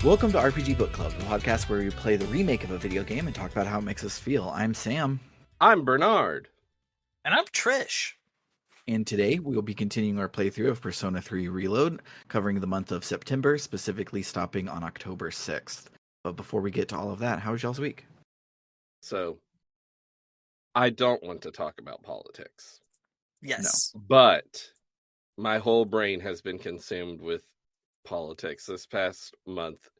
Welcome to RPG Book Club, the podcast where we play the remake of a video game and talk about how it makes us feel. I'm Sam. I'm Bernard. And I'm Trish. And today we will be continuing our playthrough of Persona 3 Reload, covering the month of September, specifically stopping on October 6th. But before we get to all of that, how was y'all's week? So, I don't want to talk about politics. Yes. But my whole brain has been consumed with politics this past month.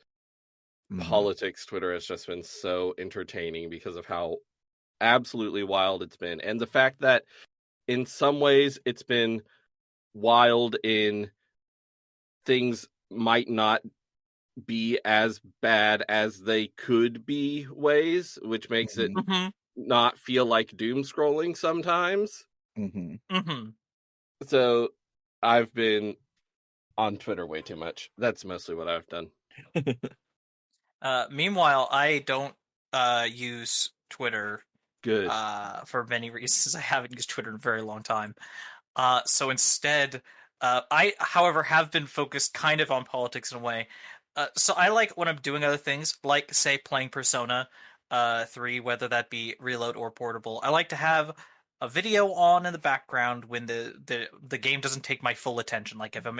Politics Twitter has just been so entertaining because of how absolutely wild it's been. And the fact that in some ways it's been wild in things might not be as bad as they could be ways, which makes it not feel like doom scrolling sometimes. So I've been on Twitter way too much. That's mostly what I've done. Meanwhile, I don't use Twitter. Good. For many reasons. I haven't used Twitter in a very long time. So instead, I, however, have been focused kind of on politics in a way. So I like when I'm doing other things, like, say, playing Persona 3, whether that be Reload or Portable. I like to have a video on in the background when the game doesn't take my full attention. Like if I'm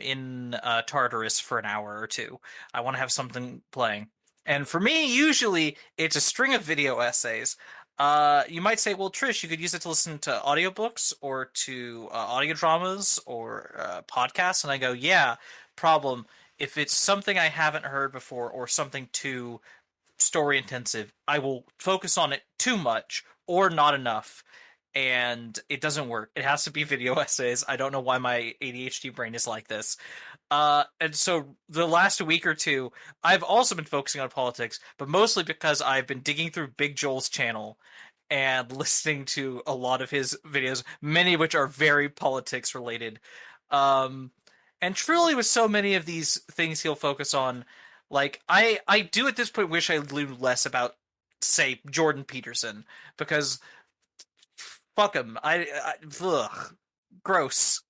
in Tartarus for an hour or two, I want to have something playing. And for me, usually it's a string of video essays. You might say, well, Trish, you could use it to listen to audiobooks or to audio dramas or podcasts. And I go, yeah, problem. If it's something I haven't heard before or something too story intensive, I will focus on it too much or not enough. And it doesn't work. It has to be video essays. I don't know why my ADHD brain is like this. And so the last week or two, I've also been focusing on politics, but mostly because I've been digging through Big Joel's channel and listening to a lot of his videos, many of which are very politics related. And truly, with so many of these things he'll focus on, like I do at this point wish I knew less about, say, Jordan Peterson, because fuck him. Ugh, gross.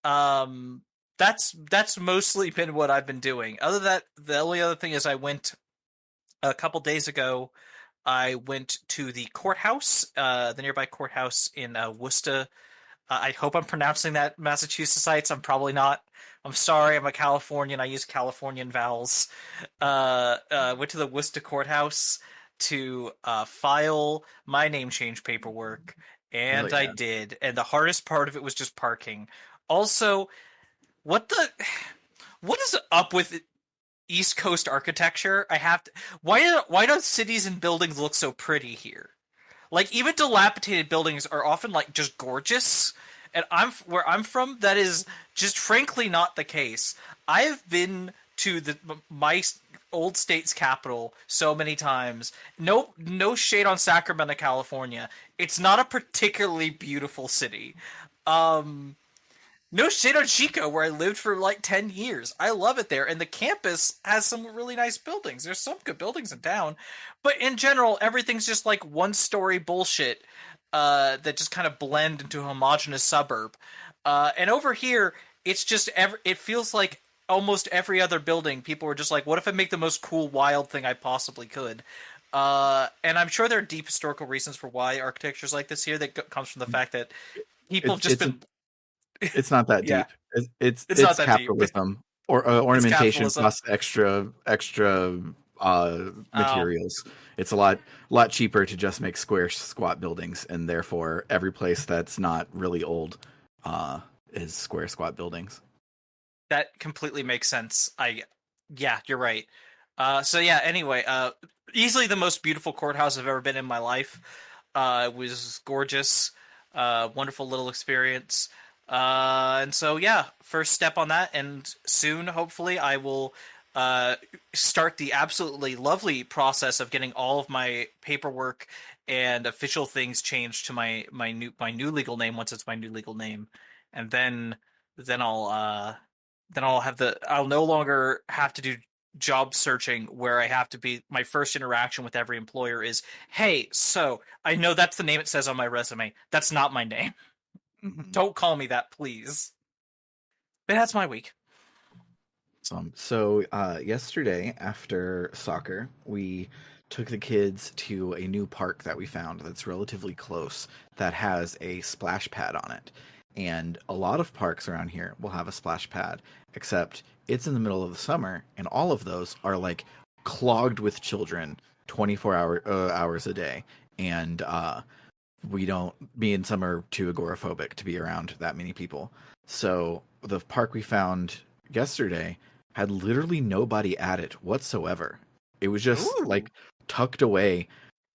That's mostly been what I've been doing. Other than that, the only other thing is I went a couple days ago. I went to the courthouse, the nearby courthouse in Worcester. I hope I'm pronouncing that Massachusettsites. I'm probably not. I'm sorry. I'm a Californian. I use Californian vowels. Went to the Worcester courthouse to file my name change paperwork, and I did. And the hardest part of it was just parking. Also, what is up with East Coast architecture? Why do cities and buildings look so pretty here? Like, even dilapidated buildings are often like just gorgeous. And where I'm from, that is just frankly not the case. I have been to my old state's capital so many times. No shade on Sacramento, California. It's not a particularly beautiful city. No shade on Chico, where I lived for like 10 years. I love it there. And the campus has some really nice buildings. There's some good buildings in town. But in general, everything's just like one-story bullshit that just kind of blend into a homogenous suburb. And over here, it's just it feels like almost every other building, people were just like, what if I make the most cool, wild thing I possibly could? And I'm sure there are deep historical reasons for why architecture's like this here that comes from the fact that people have just been... It's not that Yeah. deep. It's not that capitalism deep. or ornamentation capitalism. plus extra materials. It's a lot cheaper to just make square squat buildings, and therefore every place that's not really old is square squat buildings. That completely makes sense. Yeah, you're right. So yeah, anyway, easily the most beautiful courthouse I've ever been in my life. It was gorgeous, wonderful little experience. And so yeah, first step on that, and soon, hopefully, I will start the absolutely lovely process of getting all of my paperwork and official things changed to my new legal name once it's my new legal name, and then I'll no longer have to do job searching where I have to be my first interaction with every employer is, hey, so I know that's the name it says on my resume. That's not my name. Don't call me that, please. But that's my week. So yesterday after soccer, we took the kids to a new park that we found that's relatively close that has a splash pad on it. And a lot of parks around here will have a splash pad, except it's in the middle of the summer, and all of those are like clogged with children hours a day. And we don't, me and some are too agoraphobic to be around that many people. So the park we found yesterday had literally nobody at it whatsoever. It was just Ooh. like tucked away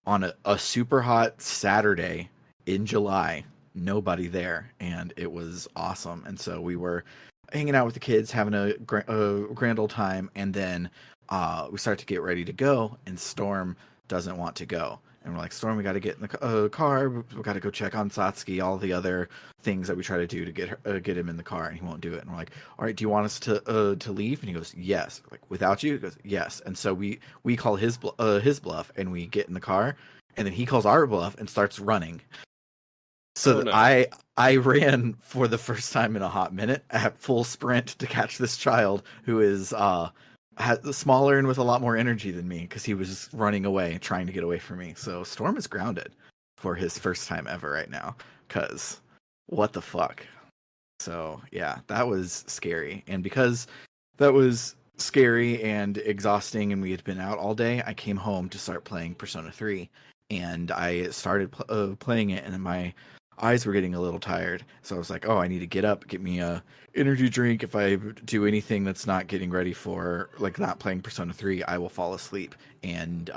on a super hot Saturday in July. Nobody there, and it was awesome. And so we were hanging out with the kids, having a grand old time, and then we start to get ready to go, and Storm doesn't want to go. And we're like, Storm, we got to get in the car. We got to go check on Satsuki, all the other things that we try to do to get him in the car, and he won't do it. And we're like, all right, do you want us to leave? And he goes, yes. We're like, without you? He goes, yes. And so we call his bluff, and we get in the car, and then he calls our bluff and starts running. So no. I ran for the first time in a hot minute at full sprint to catch this child who is smaller and with a lot more energy than me because he was running away, trying to get away from me. So Storm is grounded for his first time ever right now because what the fuck? So yeah, that was scary. And because that was scary and exhausting and we had been out all day, I came home to start playing Persona 3 and I started playing it, and then my eyes were getting a little tired. So I was like, oh, I need to get up, get me a energy drink. If I do anything that's not getting ready for, like, not playing Persona 3, I will fall asleep and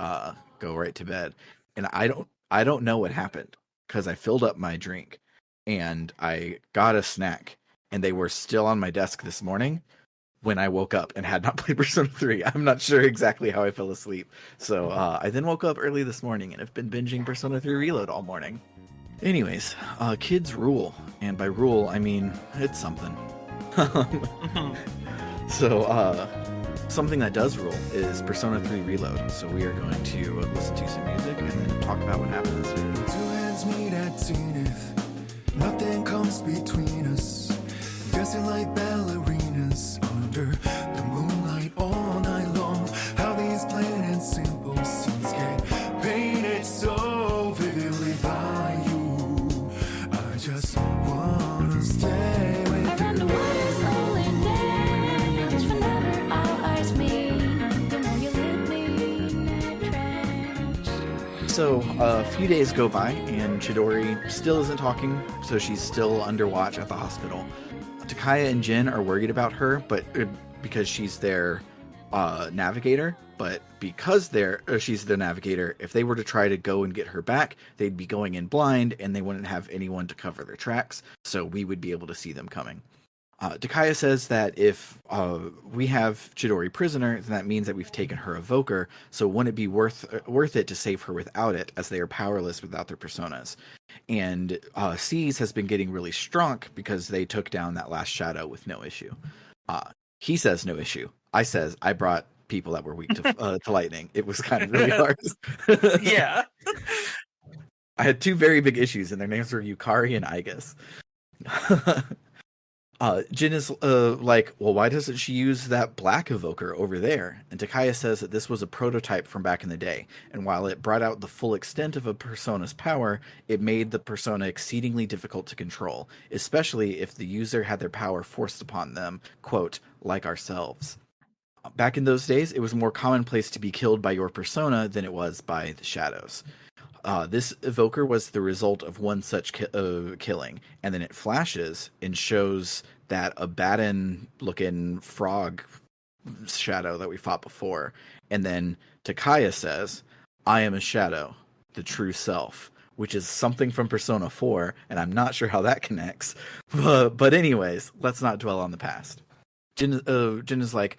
go right to bed. And I don't know what happened because I filled up my drink and I got a snack, and they were still on my desk this morning when I woke up and had not played Persona 3. I'm not sure exactly how I fell asleep. So I then woke up early this morning and have been binging Persona 3 Reload all morning. Anyways, kids rule, and by rule I mean it's something. So something that does rule is Persona 3 Reload. So we are going to listen to some music and then talk about what happened this week. Two hands meet at zenith, nothing comes between us, dancing like ballerinas under the moonlight all night long. How these plain and simple scenes get painted so vividly by you. I just wanna stay with you. Around the world is rolling dance whenever our eyes meet. The more you leave me in a trance. So a few days go by and Chidori still isn't talking, so she's still under watch at the hospital. Takaya and Jin are worried about her, but because she's their navigator. But because she's the navigator, if they were to try to go and get her back, they'd be going in blind, and they wouldn't have anyone to cover their tracks. So we would be able to see them coming. Takaya says that if we have Chidori prisoner, then that means that we've taken her evoker. So wouldn't it be worth it to save her without it, as they are powerless without their personas? And Seize has been getting really strong because they took down that last shadow with no issue. He says no issue. I says I brought people that were weak to lightning. It was kind of really hard. Yeah. I had two very big issues, and their names were Yukari and Igus. Jin is like, well, why doesn't she use that black evoker over there? And Takaya says that this was a prototype from back in the day, and while it brought out the full extent of a persona's power, it made the persona exceedingly difficult to control, especially if the user had their power forced upon them, quote, like ourselves. Back in those days, it was more commonplace to be killed by your persona than it was by the shadows. This evoker was the result of one such killing, and then it flashes and shows that Abaddon-looking frog shadow that we fought before. And then Takaya says, I am a shadow, the true self, which is something from Persona 4, and I'm not sure how that connects. But anyways, let's not dwell on the past. Jin is like,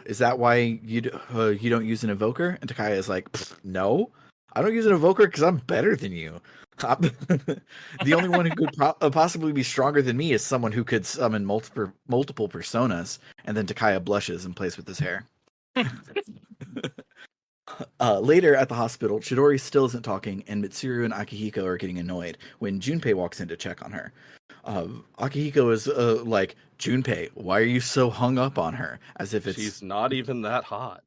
is that why you don't use an evoker? And Takaya is like, no. I don't use an evoker because I'm better than you. The only one who could possibly be stronger than me is someone who could summon multiple personas. And then Takaya blushes and plays with his hair. Later at the hospital, Chidori still isn't talking, and Mitsuru and Akihiko are getting annoyed when Junpei walks in to check on her. Akihiko is like, Junpei, why are you so hung up on her? As if it's... She's not even that hot.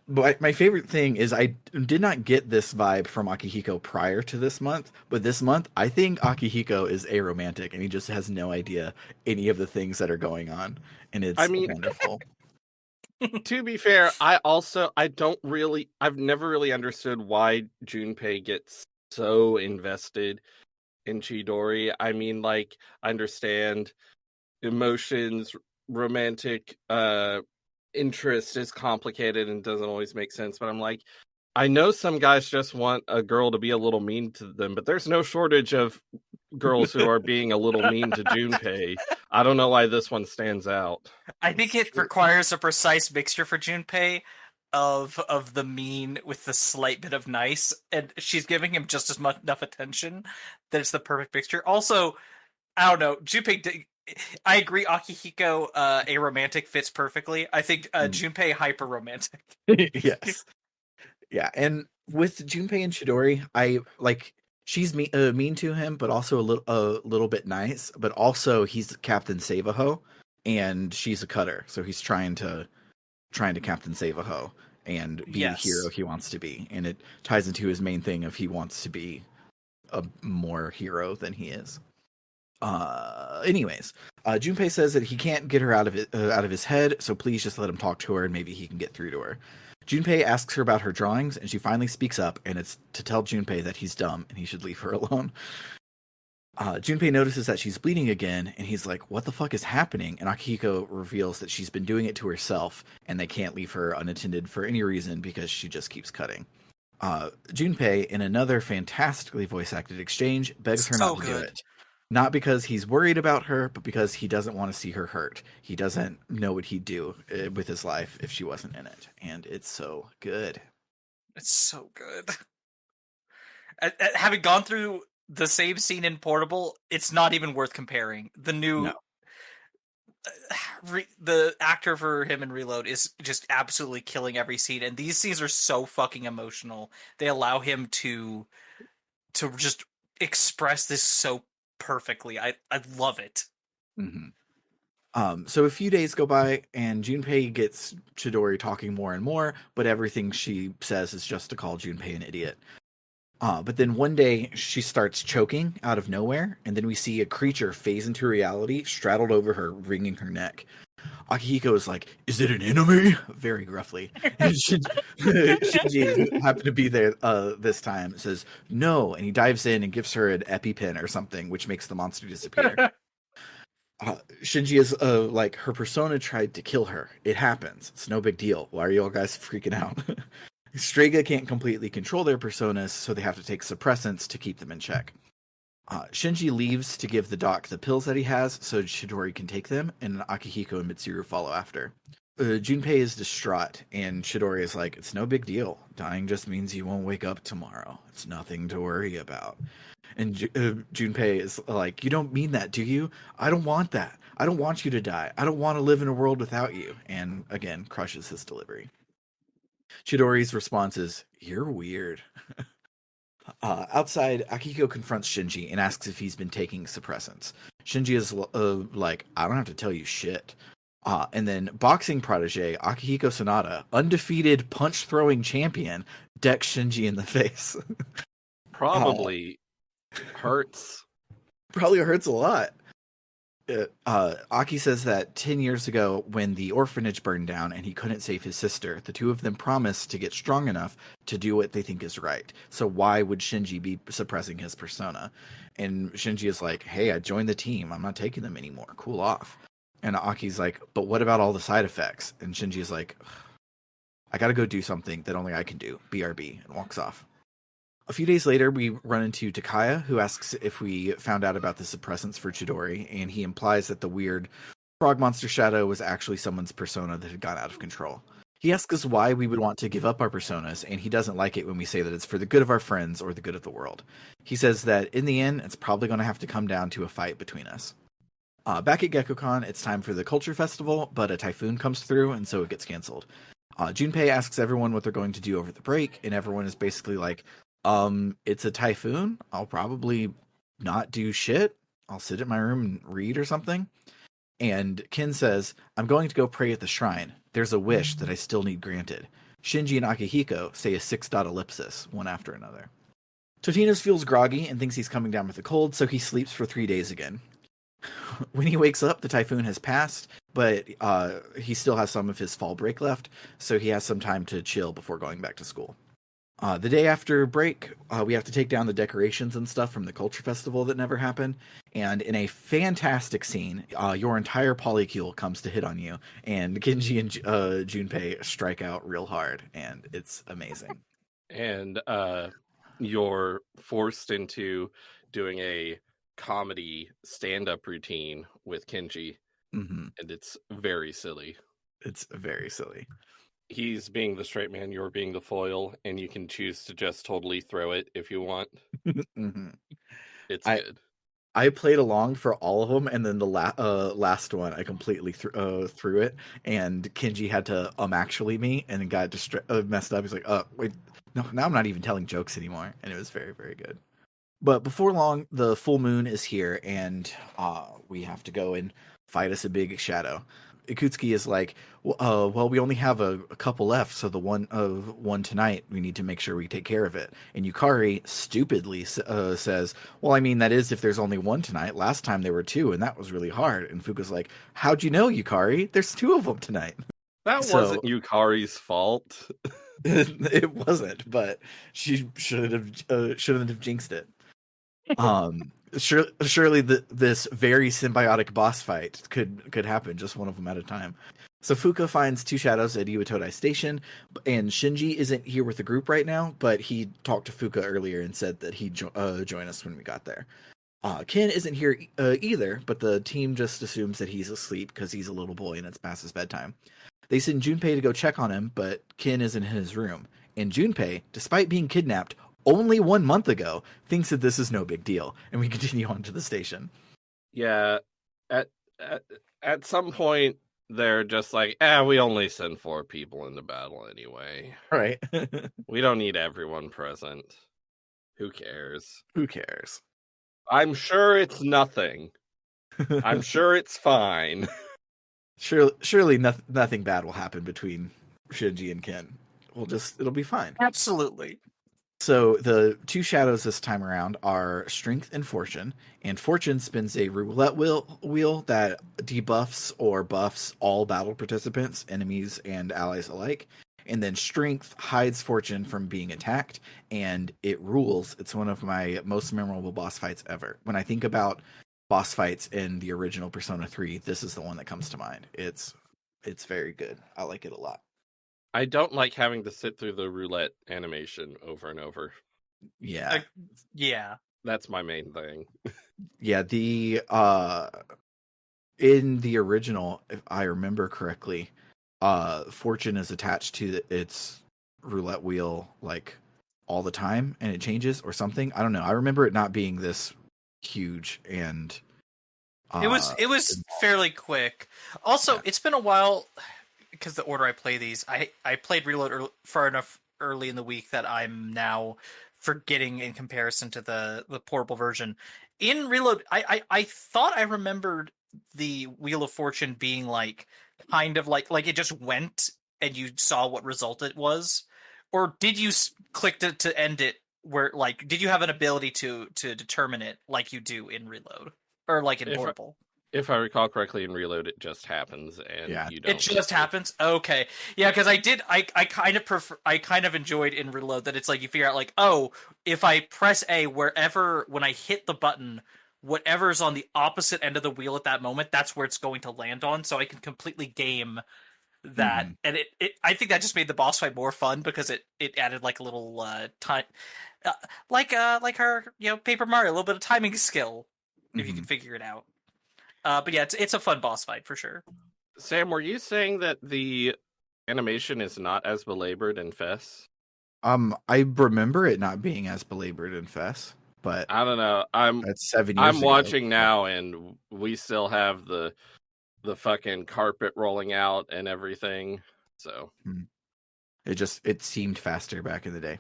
But my favorite thing is I did not get this vibe from Akihiko prior to this month, but this month I think Akihiko is aromantic and he just has no idea any of the things that are going on, and it's wonderful. To be fair, I've never really understood why Junpei gets so invested in Chidori. I mean, like, I understand emotions, romantic interest is complicated and doesn't always make sense, but I'm like, I know some guys just want a girl to be a little mean to them, but there's no shortage of girls who are being a little mean to Junpei. I don't know why this one stands out. I think it requires a precise mixture for Junpei of the mean with the slight bit of nice, and she's giving him just as much enough attention that it's the perfect mixture. Also, I don't know, Junpei. I agree, Akihiko a romantic fits perfectly. I think Junpei hyper romantic. Yes. Yeah, and with Junpei and Chidori, I like she's mean to him, but also a little bit nice. But also, he's Captain Save-A-Ho, and she's a cutter, so he's trying to Captain Save-A-Ho and be the hero he wants to be, and it ties into his main thing of he wants to be a more hero than he is. Anyways, Junpei says that he can't get her out of his head, so please just let him talk to her, and maybe he can get through to her. Junpei asks her about her drawings, and she finally speaks up, and it's to tell Junpei that he's dumb and he should leave her alone. Junpei notices that she's bleeding again, and he's like, what the fuck is happening? And Akihiko reveals that she's been doing it to herself, and they can't leave her unattended for any reason because she just keeps cutting. Junpei, in another fantastically voice-acted exchange, begs her not to do it. Not because he's worried about her, but because he doesn't want to see her hurt. He doesn't know what he'd do with his life if she wasn't in it. And it's so good. It's so good. Having gone through the same scene in Portable, it's not even worth comparing. The new... No. The actor for him in Reload is just absolutely killing every scene. And these scenes are so fucking emotional. They allow him to just express this so perfectly. I love it. Mm-hmm. So a few days go by, and Junpei gets Chidori talking more and more, but everything she says is just to call Junpei an idiot. But then one day she starts choking out of nowhere, and then we see a creature phase into reality, straddled over her, wringing her neck. Akihiko is like, "Is it an enemy?" Very gruffly. And Shinji happened to be there this time. Says no, and he dives in and gives her an EpiPen or something, which makes the monster disappear. Shinji is like, her persona tried to kill her. It happens. It's no big deal. Why are you all guys freaking out? Strega can't completely control their personas, so they have to take suppressants to keep them in check. Shinji leaves to give the doc the pills that he has so Chidori can take them, and Akihiko and Mitsuru follow after. Junpei is distraught, and Chidori is like, it's no big deal. Dying just means you won't wake up tomorrow. It's nothing to worry about. And Junpei is like, you don't mean that, do you? I don't want that. I don't want you to die. I don't want to live in a world without you. And again, crushes his delivery. Chidori's response is, you're weird. Outside, Akihiko confronts Shinji and asks if he's been taking suppressants. Shinji is like, I don't have to tell you shit. And then boxing protege Akihiko Sanada, undefeated punch-throwing champion, decks Shinji in the face. Probably hurts. Probably hurts a lot. Aki says that 10 years ago, when the orphanage burned down and he couldn't save his sister, the two of them promised to get strong enough to do what they think is right. So why would Shinji be suppressing his persona? And Shinji is like, hey, I joined the team. I'm not taking them anymore. Cool off. And Aki's like, but what about all the side effects? And Shinji is like, I gotta go do something that only I can do. BRB. And walks off. A few days later, we run into Takaya, who asks if we found out about the suppressants for Chidori, and he implies that the weird frog monster shadow was actually someone's persona that had gone out of control. He asks us why we would want to give up our personas, and he doesn't like it when we say that it's for the good of our friends or the good of the world. He says that in the end, it's probably going to have to come down to a fight between us. Back at GeckoCon, it's time for the Culture Festival, but a typhoon comes through, and so it gets canceled. Junpei asks everyone what they're going to do over the break, and everyone is basically like, it's a typhoon. I'll probably not do shit. I'll sit in my room and read or something. And Ken says, I'm going to go pray at the shrine. There's a wish that I still need granted. Shinji and Akihiko say a 6-dot ellipsis, one after another. Totinos feels groggy and thinks he's coming down with a cold, so he sleeps for 3 days again. When he wakes up, the typhoon has passed, but he still has some of his fall break left, so he has some time to chill before going back to school. The day after break, we have to take down the decorations and stuff from the culture festival that never happened. And in a fantastic scene, your entire polycule comes to hit on you, and Kenji and Junpei strike out real hard, and it's amazing. And you're forced into doing a comedy stand-up routine with Kenji, and it's very silly. It's very silly. He's being the straight man, you're being the foil, and you can choose to just totally throw it if you want. It's good. I played along for all of them, and then the last one I completely threw it, and Kenji had to actually me, and got messed up. He's like, wait, no, now I'm not even telling jokes anymore, and it was very, very good. But before long, the full moon is here, and we have to go and fight us a big shadow. Ikutsuki is like, well, we only have a couple left, so the one tonight, we need to make sure we take care of it. And Yukari stupidly says, well, I mean, that is if there's only one tonight. Last time there were two, and that was really hard. And Fuka's like, how'd you know, Yukari? There's two of them tonight. That wasn't Yukari's fault. It wasn't, but she shouldn't have jinxed it. Surely this very symbiotic boss fight could happen, just one of them at a time. So Fuka finds two shadows at Iwatodai Station, and Shinji isn't here with the group right now, but he talked to Fuka earlier and said that he'd join us when we got there. Ken isn't here either, but the team just assumes that he's asleep because he's a little boy and it's past his bedtime. They send Junpei to go check on him, but Ken isn't in his room. And Junpei, despite being kidnapped only 1 month ago, thinks that this is no big deal, and we continue on to the station. Yeah, at some point, they're just like, we only send 4 people into battle anyway. Right. We don't need everyone present. Who cares? Who cares? I'm sure it's nothing. I'm sure it's fine. Surely nothing bad will happen between Shinji and Ken. It'll be fine. Absolutely. So the two shadows this time around are Strength and Fortune, and Fortune spins a roulette wheel that debuffs or buffs all battle participants, enemies and allies alike. And then Strength hides Fortune from being attacked, and it rules. It's one of my most memorable boss fights ever. When I think about boss fights in the original Persona 3, this is the one that comes to mind. It's very good. I like it a lot. I don't like having to sit through the roulette animation over and over. Yeah. Yeah. That's my main thing. Yeah, the in the original, if I remember correctly, Fortune is attached to its roulette wheel like all the time, and it changes or something. I don't know. I remember it not being this huge, and it was fairly quick. Also, It's been a while because the order I play these, I played Reload far enough early in the week that I'm now forgetting in comparison to the portable version. In Reload, I thought I remembered the Wheel of Fortune being like kind of like it just went and you saw what result it was, or did you click to end it? Where did you have an ability to determine it like you do in Reload or like in portable? If I recall correctly, in Reload it just happens, and you don't. It just happens. Okay, yeah, because I kind of enjoyed in Reload that it's like you figure out like, oh, if I press A when I hit the button, whatever's on the opposite end of the wheel at that moment, that's where it's going to land on. So I can completely game that, and I think that just made the boss fight more fun because it added like a little time, like our Paper Mario, a little bit of timing skill if you can figure it out. But yeah, it's a fun boss fight for sure. Sam, were you saying that the animation is not as belabored in Fess? I remember it not being as belabored in Fess, but I don't know. That's 7 years I'm ago. watching now, and we still have the fucking carpet rolling out and everything. So It seemed faster back in the day.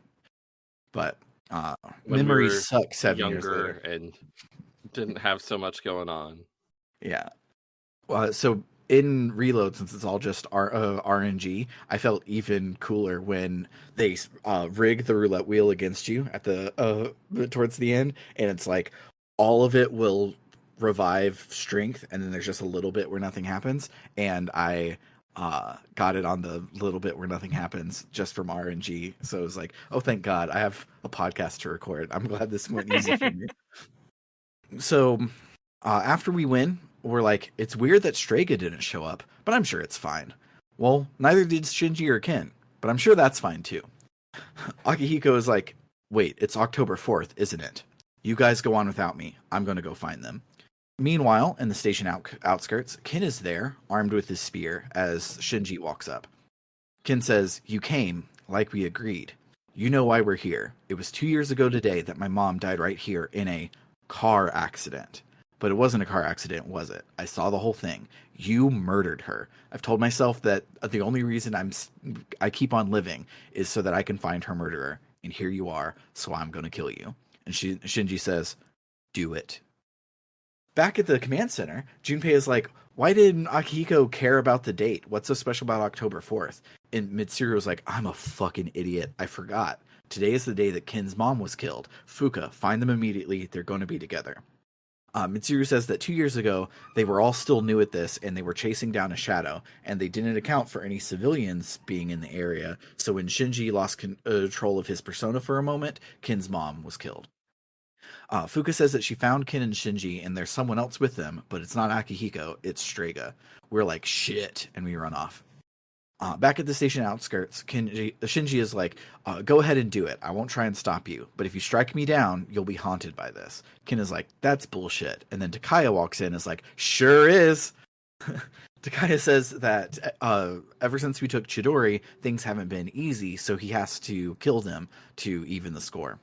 But When we memories were suck 7 years younger later. and didn't have so much going on. Yeah. So in Reload, since it's all just RNG, I felt even cooler when they rig the roulette wheel against you at the towards the end, and it's like all of it will revive strength, and then there's just a little bit where nothing happens, and I got it on the little bit where nothing happens just from RNG. So it was like, oh, thank God, I have a podcast to record. I'm glad this went easy for me. So after we win, we're like, it's weird that Strega didn't show up, but I'm sure it's fine. Well, neither did Shinji or Ken, but I'm sure that's fine too. Akihiko is like, wait, it's October 4th, isn't it? You guys go on without me. I'm going to go find them. Meanwhile, in the station outskirts, Ken is there, armed with his spear, as Shinji walks up. Ken says, you came, like we agreed. You know why we're here. It was 2 years ago today that my mom died right here in a car accident. But it wasn't a car accident, was it? I saw the whole thing. You murdered her. I've told myself that the only reason I keep on living is so that I can find her murderer. And here you are, so I'm going to kill you. And Shinji says, do it. Back at the command center, Junpei is like, why didn't Akihiko care about the date? What's so special about October 4th? And Mitsuru's like, I'm a fucking idiot. I forgot. Today is the day that Ken's mom was killed. Fuka, find them immediately. They're going to be together. Mitsuru says that 2 years ago, they were all still new at this, and they were chasing down a shadow, and they didn't account for any civilians being in the area, so when Shinji lost control of his persona for a moment, Ken's mom was killed. Fuka says that she found Ken and Shinji, and there's someone else with them, but it's not Akihiko, it's Strega. We're like, shit, and we run off. Back at the station outskirts, Shinji is like, go ahead and do it. I won't try and stop you. But if you strike me down, you'll be haunted by this. Ken is like, that's bullshit. And then Takaya walks in and is like, sure is. Takaya says that ever since we took Chidori, things haven't been easy, so he has to kill them to even the score.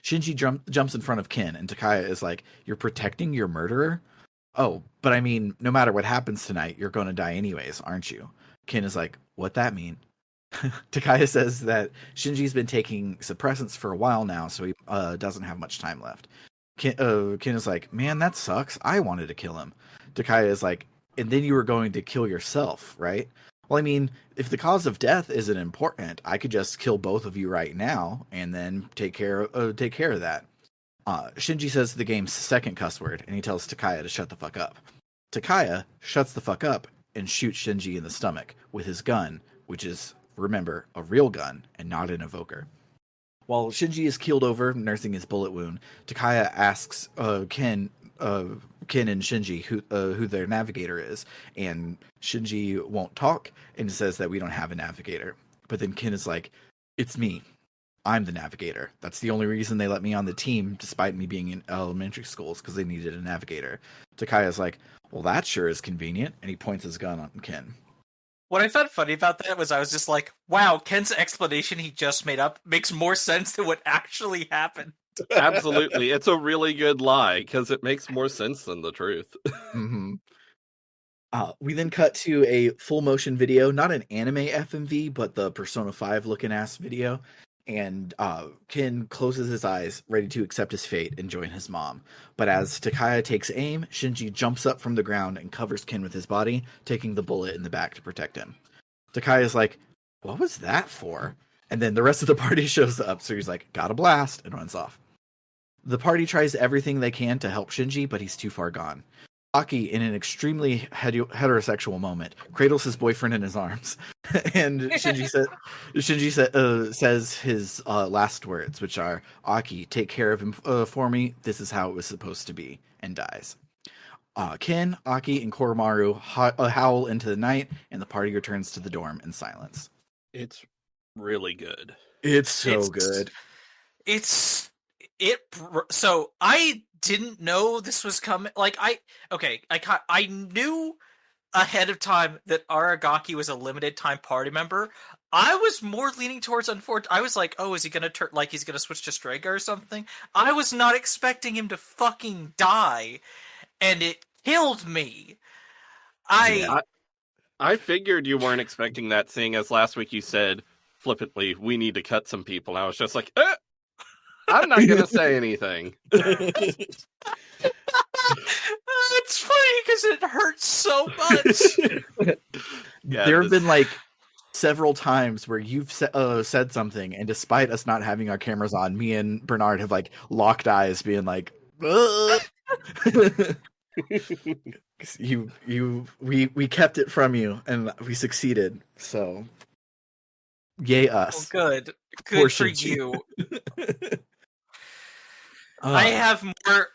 Shinji jumps in front of Ken, and Takaya is like, you're protecting your murderer? Oh, but I mean, no matter what happens tonight, you're going to die anyways, aren't you? Ken is like, what that mean? Takaya says that Shinji's been taking suppressants for a while now, so he doesn't have much time left. Ken is like, man, that sucks. I wanted to kill him. Takaya is like, and then you were going to kill yourself, right? Well, I mean, if the cause of death isn't important, I could just kill both of you right now and then take care of that. Shinji says the game's second cuss word, and he tells Takaya to shut the fuck up. Takaya shuts the fuck up and shoots Shinji in the stomach with his gun, which is, remember, a real gun and not an evoker. While Shinji is keeled over, nursing his bullet wound, Takaya asks Ken and Shinji who their navigator is, and Shinji won't talk and says that we don't have a navigator. But then Ken is like, it's me. I'm the navigator. That's the only reason they let me on the team, despite me being in elementary schools, because they needed a navigator. Takaya's like, well, that sure is convenient, and he points his gun on Ken. What I found funny about that was I was just like, wow, Ken's explanation he just made up makes more sense than what actually happened. Absolutely. It's a really good lie, because it makes more sense than the truth. Mm-hmm. We then cut to a full motion video, not an anime FMV, but the Persona 5 looking ass video. And Ken closes his eyes, ready to accept his fate and join his mom. But as Takaya takes aim, Shinji jumps up from the ground and covers Ken with his body, taking the bullet in the back to protect him. Takaya's like, what was that for? And then the rest of the party shows up, so he's like, got a blast, and runs off. The party tries everything they can to help Shinji, but he's too far gone. Aki, in an extremely heterosexual moment, cradles his boyfriend in his arms, and Shinji says his last words, which are, Aki, take care of him for me, this is how it was supposed to be, and dies. Ken, Aki, and Koromaru howl into the night, and the party returns to the dorm in silence. It's really good. It's so good. So I didn't know this was coming. Like I knew ahead of time that Aragaki was a limited time party member. I was more leaning towards I was like, oh, is he gonna he's gonna switch to Strega or something? I was not expecting him to fucking die, and it killed me. I I figured you weren't expecting that, seeing as last week you said flippantly, "We need to cut some people." And I was just like, I'm not gonna say anything. It's funny because it hurts so much. Yeah, There have been like several times where you've said something, and despite us not having our cameras on, me and Bernard have like locked eyes, being like, we kept it from you, and we succeeded. So, yay Oh, us! good Poor for Shinji. you. I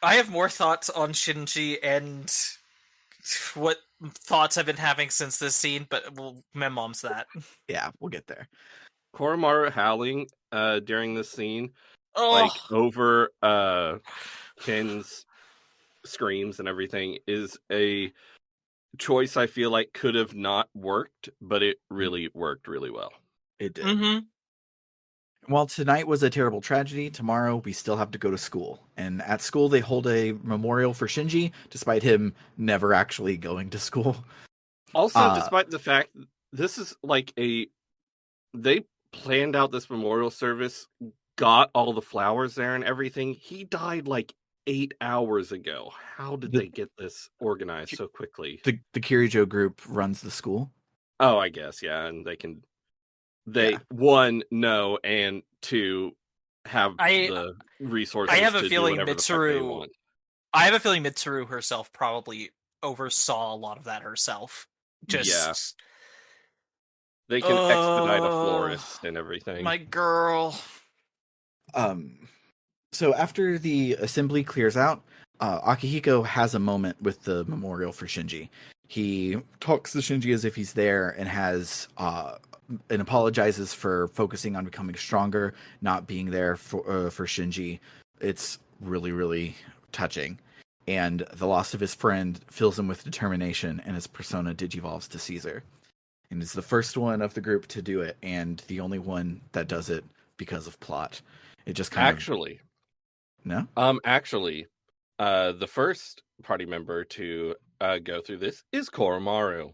have more thoughts on Shinji and what thoughts I've been having since this scene, but we'll mom's that. Yeah, we'll get there. Koromaru howling during this scene, Oh, like over Ken's screams and everything, is a choice I feel like could have not worked, but it really worked really well. It did. mm-hmm. While tonight was a terrible tragedy, tomorrow we still have to go to school. And at school, they hold a memorial for Shinji, despite him never actually going to school. Also, despite the fact this is like they planned out this memorial service, got all the flowers there and everything. He died like 8 hours ago. How did they get this organized so quickly? The Kirijo group runs the school. Oh, I guess, yeah, and one, know, and two, have the resources. I have a to feeling do whatever the fuck they Mitsuru. want. I have a feeling Mitsuru herself probably oversaw a lot of that herself. They can expedite a florist and everything. My girl. So after the assembly clears out, Akihiko has a moment with the memorial for Shinji. He talks to Shinji as if he's there and has and apologizes for focusing on becoming stronger, not being there for Shinji. It's really, really touching. And the loss of his friend fills him with determination, and his persona digivolves to Caesar. And is the first one of the group to do it, and the only one that does it because of plot. It just kind of... No? Actually, the first party member to go through this is Koromaru.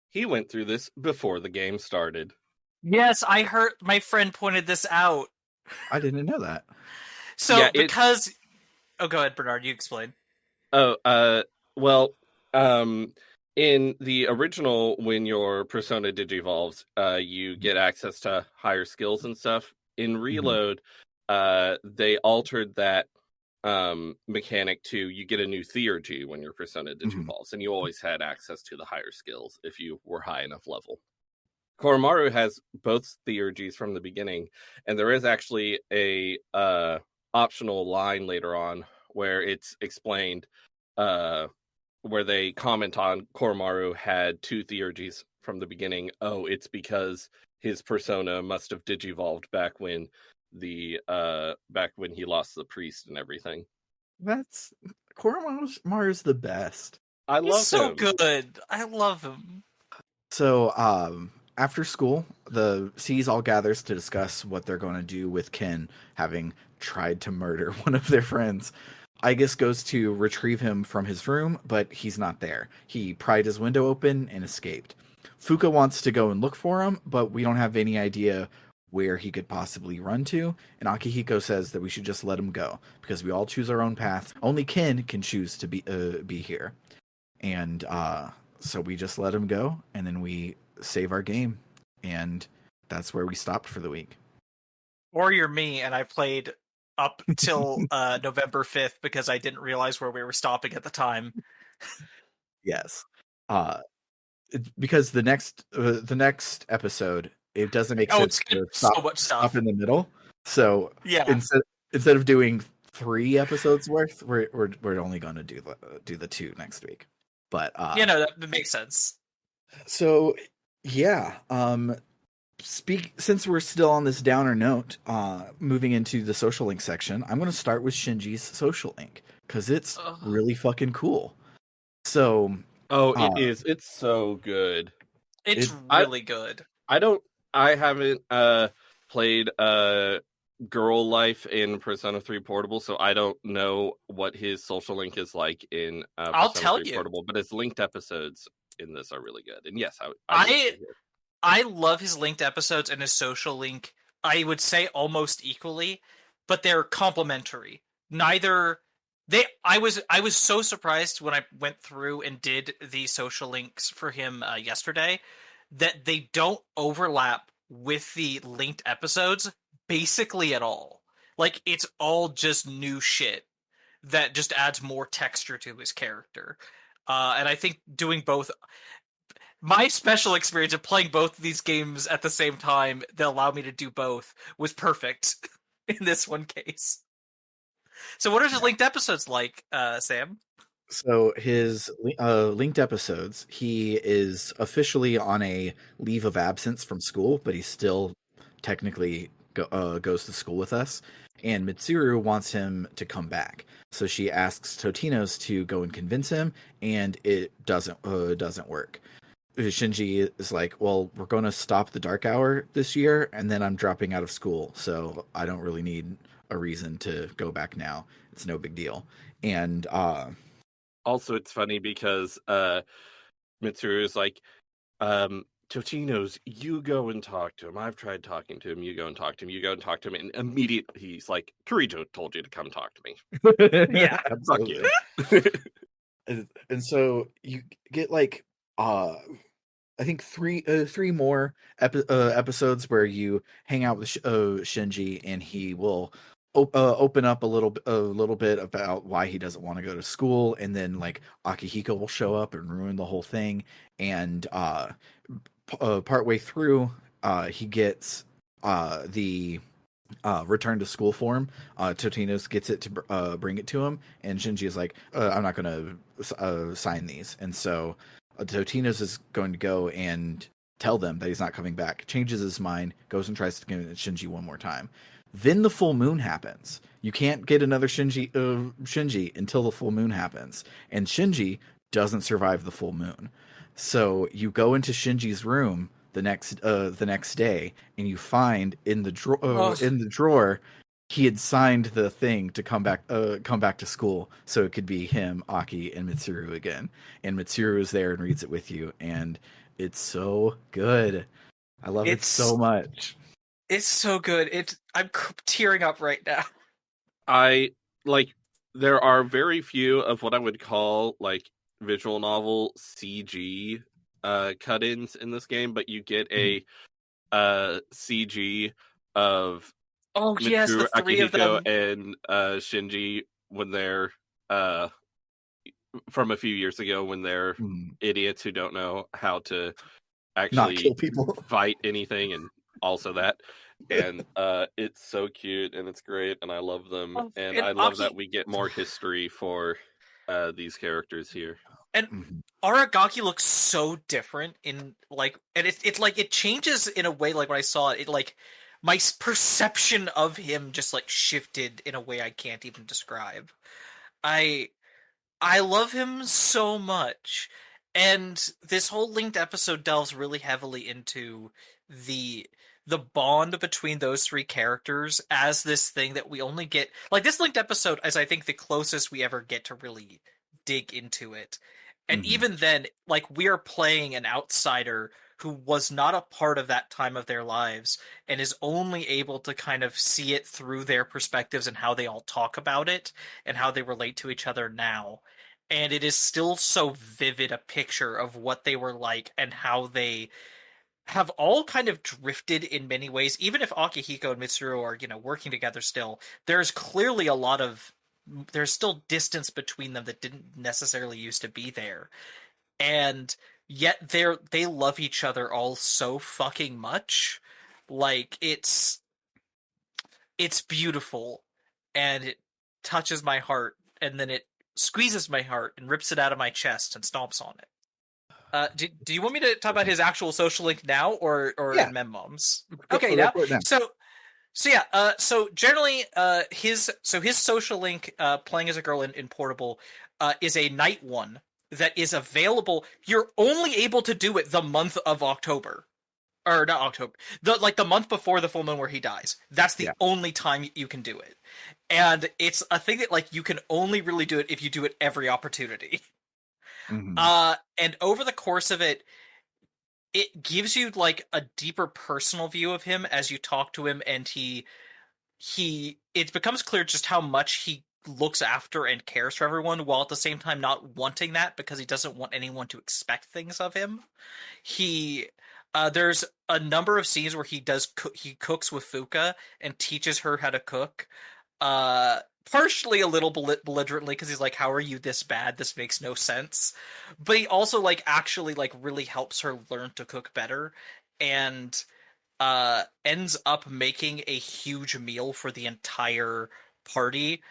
He went through this before the game started. Yes, I heard my friend pointed this out. I didn't know that. So, yeah, because... Oh, go ahead, Bernard, you explain. Well, in the original, when your persona digivolves, you get access to higher skills and stuff. In Reload, they altered that mechanic to you get a new theurgy when your persona digivolves, and you always had access to the higher skills if you were high enough level. Koromaru has both theurgies from the beginning, and there is actually a optional line later on where it's explained, where they comment on Koromaru had 2 theurgies from the beginning. Oh, it's because his persona must have digivolved back when he lost the priest and everything. That's Koromaru's the best. I love him. He's so good. I love him. So, after school, the C's all gathers to discuss what they're going to do with Ken having tried to murder one of their friends. Aigis goes to retrieve him from his room, but he's not there. He pried his window open and escaped. Fuka wants to go and look for him, but we don't have any idea where he could possibly run to, and Akihiko says that we should just let him go, because we all choose our own path. Only Ken can choose to be here. And so we just let him go, and then we save our game, and that's where we stopped for the week. Or you're me, and I played up till November 5th because I didn't realize where we were stopping at the time. Yes. Because the next episode, it doesn't make sense to stop in the middle. So yeah, instead of doing 3 episodes worth, we're only going to do the 2 next week. But that makes sense. So yeah, since we're still on this downer note, moving into the social link section, I'm going to start with Shinji's social link because it's really fucking cool. So, it is. It's so good. It's really good. I haven't played Girl Life in Persona 3 Portable, so I don't know what his social link is like in Persona 3 Portable, but it's linked episodes. in this are really good. And yes, I love his linked episodes and his social link, I would say almost equally, but they're complementary. Neither I was so surprised when I went through and did the social links for him yesterday that they don't overlap with the linked episodes basically at all. Like it's all just new shit that just adds more texture to his character. And I think doing both, my special experience of playing both of these games at the same time that allowed me to do both was perfect in this one case. So what are his linked episodes like, Sam? So his linked episodes, he is officially on a leave of absence from school, but he still technically goes to school with us. And Mitsuru wants him to come back, so she asks Totinos to go and convince him, and it doesn't work. Shinji is like, well, we're going to stop the dark hour this year, and then I'm dropping out of school, so I don't really need a reason to go back now. It's no big deal. And also, it's funny because Mitsuru is like, Totino's, you go and talk to him. I've tried talking to him. You go and talk to him. You go and talk to him. And immediately he's like, Kirito told you to come talk to me. Yeah. Fuck you. And so you get like I think three more episodes where you hang out with Shinji, and he will open up a little bit about why he doesn't want to go to school, and then like Akihiko will show up and ruin the whole thing. And partway through, he gets the return to school form. Totinos gets it to bring it to him, and Shinji is like, I'm not going to sign these. And so Totinos is going to go and tell them that he's not coming back, changes his mind, goes and tries to convince Shinji one more time. Then the full moon happens. You can't get another Shinji until the full moon happens, and Shinji doesn't survive the full moon. So you go into Shinji's room the next day, and you find in the drawer he had signed the thing to come back to school, so it could be him, Aki, and Mitsuru again. And Mitsuru is there and reads it with you, and it's so good. I love it so much. It's so good. I'm tearing up right now. There are very few of what I would call like visual novel CG cut-ins in this game, but you get a CG of Mitsuru, yes, the three of them, and Shinji when they're from a few years ago, when they're idiots who don't know how to actually not kill people, fight anything, and also that. And it's so cute and it's great, and I love them. And I love that we get more history for these characters here. And Aragaki looks so different in like, and it's like it changes in a way. Like when I saw it, like my perception of him just like shifted in a way I can't even describe. I love him so much, and this whole linked episode delves really heavily into the bond between those three characters as this thing that we only get, like this linked episode is I think the closest we ever get to really dig into it. And even then, like, we are playing an outsider who was not a part of that time of their lives and is only able to kind of see it through their perspectives and how they all talk about it and how they relate to each other now. And it is still so vivid a picture of what they were like and how they have all kind of drifted in many ways. Even if Akihiko and Mitsuru are, working together still, there's clearly there's still distance between them that didn't necessarily used to be there. And yet they love each other all so fucking much. Like, it's beautiful, and it touches my heart, and then it squeezes my heart and rips it out of my chest and stomps on it. Do you want me to talk about his actual social link now, or in Memmoms? Okay, now. So generally, his social link, playing as a girl in Portable, is a night one that is available. You're only able to do it the month of October, or not October, the month before the full moon where he dies. That's the only time you can do it, and it's a thing that like you can only really do it if you do it every opportunity. And over the course of it, it gives you like a deeper personal view of him as you talk to him, and it becomes clear just how much he looks after and cares for everyone, while at the same time not wanting that because he doesn't want anyone to expect things of him. He There's a number of scenes where he cooks with Fuka and teaches her how to cook. Uh Partially a little belligerently because he's like, how are you this bad? This makes no sense. But he also like actually like really helps her learn to cook better, and ends up making a huge meal for the entire party.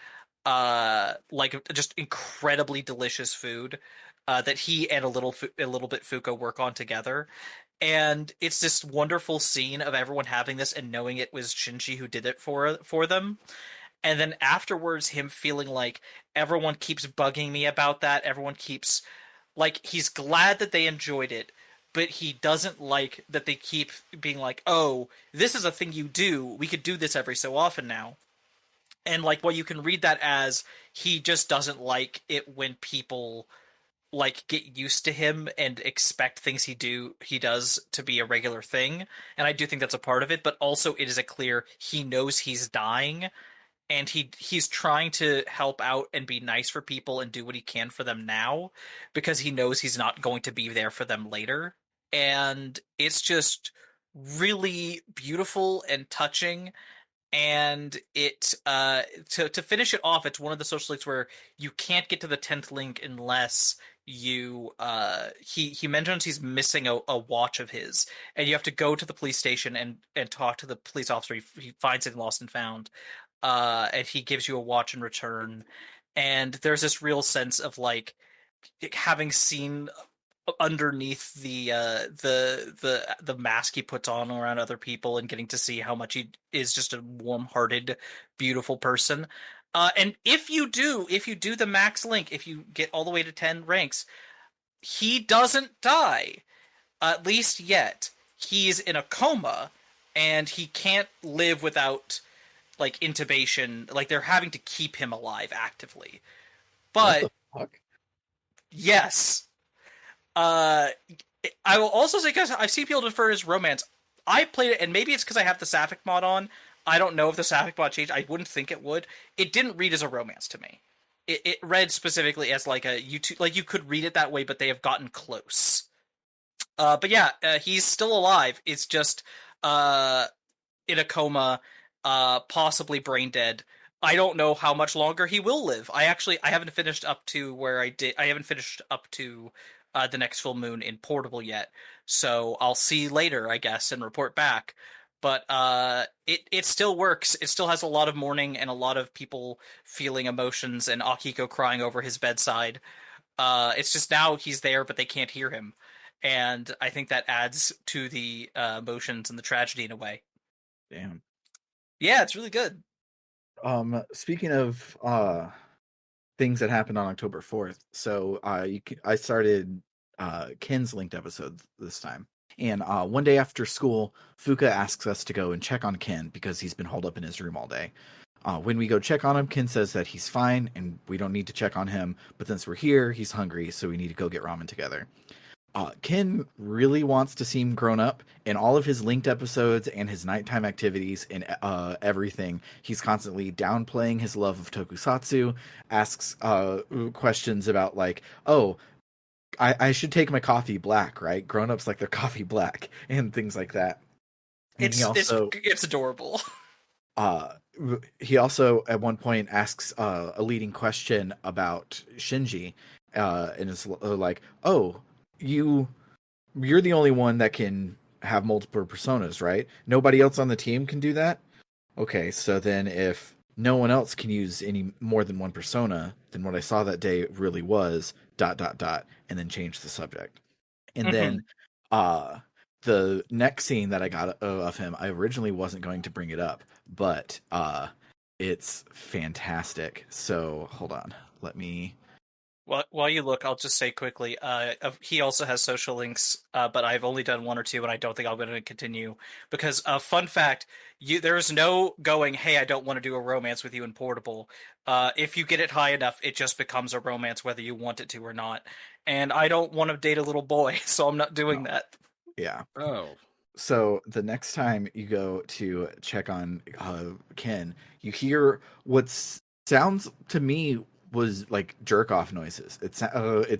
Like just incredibly delicious food that he and a little bit Fuka work on together. And it's this wonderful scene of everyone having this and knowing it was Shinji who did it for them. And then afterwards, him feeling like everyone keeps bugging me about that. Everyone keeps like, he's glad that they enjoyed it, but he doesn't like that they keep being like, "Oh, this is a thing you do. We could do this every so often now." And like, what you can read that as, he just doesn't like it when people like get used to him and expect things he does to be a regular thing. And I do think that's a part of it, but also it is a clear he knows he's dying, and he's trying to help out and be nice for people and do what he can for them now because he knows he's not going to be there for them later. And it's just really beautiful and touching. And to finish it off, it's one of the social links where you can't get to the 10th link unless you he mentions he's missing a watch of his, and you have to go to the police station and talk to the police officer. He finds it lost and found, and he gives you a watch in return. And there's this real sense of like having seen underneath the mask he puts on around other people, and getting to see how much he is just a warm-hearted, beautiful person. And if you do the max link, if you get all the way to 10 ranks, he doesn't die, at least yet. He's in a coma, and he can't live without like intubation. Like, they're having to keep him alive actively. But What the fuck? yes. I will also say, because I've seen people defer his romance. I played it, and maybe it's because I have the Sapphic mod on. I don't know if the Sapphic mod changed. I wouldn't think it would. It didn't read as a romance to me. It read specifically as like a YouTube, like you could read it that way, but they have gotten close. But yeah, he's still alive. It's just in a coma, possibly brain dead. I don't know how much longer he will live. I haven't finished up to where I haven't finished up to the next full moon in Portable yet. So I'll see later, I guess, and report back. But it still works. It still has a lot of mourning and a lot of people feeling emotions, and Akiko crying over his bedside. It's just now he's there, but they can't hear him. And I think that adds to the emotions and the tragedy in a way. Damn. Yeah, it's really good. Speaking of things that happened on October 4th, so I started Ken's linked episode this time. And one day after school, Fuka asks us to go and check on Ken because he's been holed up in his room all day. When we go check on him, Ken says that he's fine and we don't need to check on him. But since we're here, he's hungry, so we need to go get ramen together. Ken really wants to seem grown up. In all of his linked episodes and his nighttime activities and everything, he's constantly downplaying his love of tokusatsu, asks questions about like, oh, I should take my coffee black, right? Grown-ups like their coffee black, and things like that. And It's adorable. He also at one point asks a leading question about Shinji, and is like, oh, you're the only one that can have multiple personas, right? Nobody else on the team can do that? Okay, so then if no one else can use any more than one persona, then what I saw that day really was ... and then change the subject. And then the next scene that I got of him, I originally wasn't going to bring it up, but it's fantastic. So hold on, let me While you look, I'll just say quickly. He also has social links, but I've only done one or two, and I don't think I'm going to continue because. Fun fact: there's no going. Hey, I don't want to do a romance with you in Portable. If you get it high enough, it just becomes a romance, whether you want it to or not. And I don't want to date a little boy, so I'm not doing No. that. Yeah. Oh, So the next time you go to check on Ken, you hear what sounds to me was like jerk off noises. It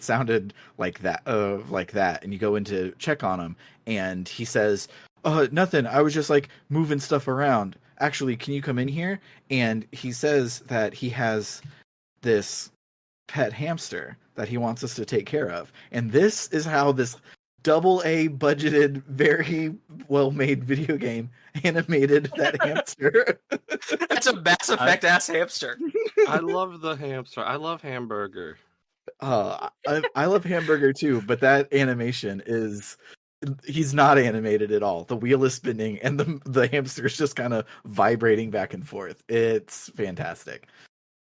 sounded like that, and you go in to check on him, and he says, nothing. I was just like moving stuff around. Actually, can you come in here?" And he says that he has this pet hamster that he wants us to take care of, and this is how this double A budgeted, very well made video game animated that hamster. That's a Mass Effect ass hamster. I love the hamster. I love hamburger. I love Hamburger too, but that animation is he's not animated at all. The wheel is spinning and the hamster is just kind of vibrating back and forth. It's fantastic.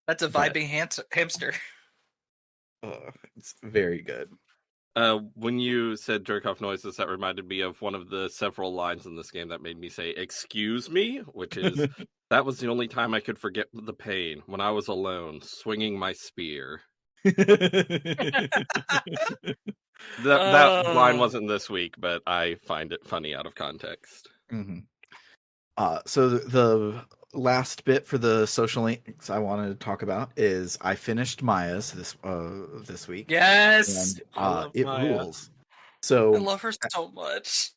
That's a But- vibing hamster. It's very good. When you said jerk off noises, that reminded me of one of the several lines in this game that made me say, "Excuse me," which is, that was the only time I could forget the pain, when I was alone, swinging my spear. That line wasn't this week, but I find it funny out of context. Mm-hmm. So the last bit for the social links I wanted to talk about is I finished Maya's this week. Yes, And I love it Maya. rules. So I love her so much.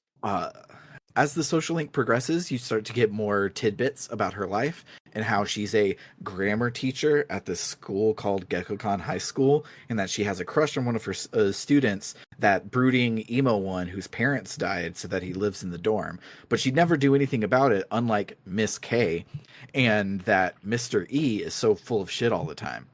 As the social link progresses, you start to get more tidbits about her life and how she's a grammar teacher at this school called Gekkoukan High School, and that she has a crush on one of her students, that brooding emo one whose parents died so that he lives in the dorm. But she'd never do anything about it, unlike Miss K, and that Mr. E is so full of shit all the time.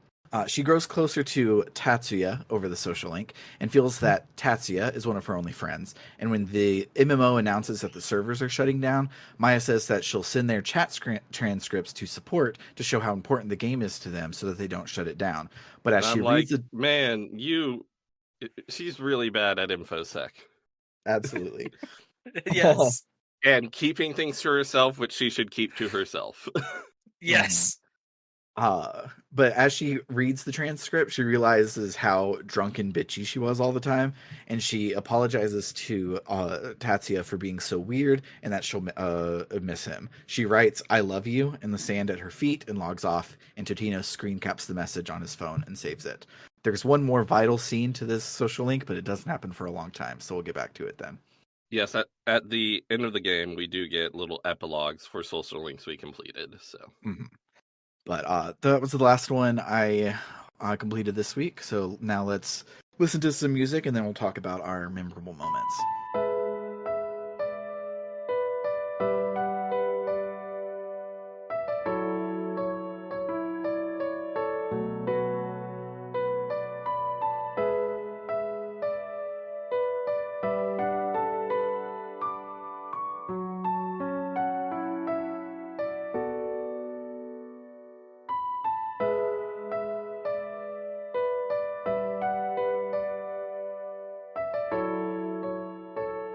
She grows closer to Tatsuya over the social link and feels that Tatsuya is one of her only friends. And when the MMO announces that the servers are shutting down, Maya says that she'll send their chat transcripts to support to show how important the game is to them so that they don't shut it down. But as she reads it... Man, she's really bad at InfoSec. Absolutely. Yes. And keeping things to herself, which she should keep to herself. Yes. But as she reads the transcript, she realizes how drunk and bitchy she was all the time, and she apologizes to Tatsuya for being so weird, and that she'll miss him. She writes "I love you" in the sand at her feet and logs off, and Totino screen caps the message on his phone and saves it. There's one more vital scene to this social link, but it doesn't happen for a long time, so we'll get back to it then. Yes, at the end of the game, we do get little epilogues for social links we completed. So. Mm-hmm. But that was the last one I completed this week. So now let's listen to some music, and then we'll talk about our memorable moments.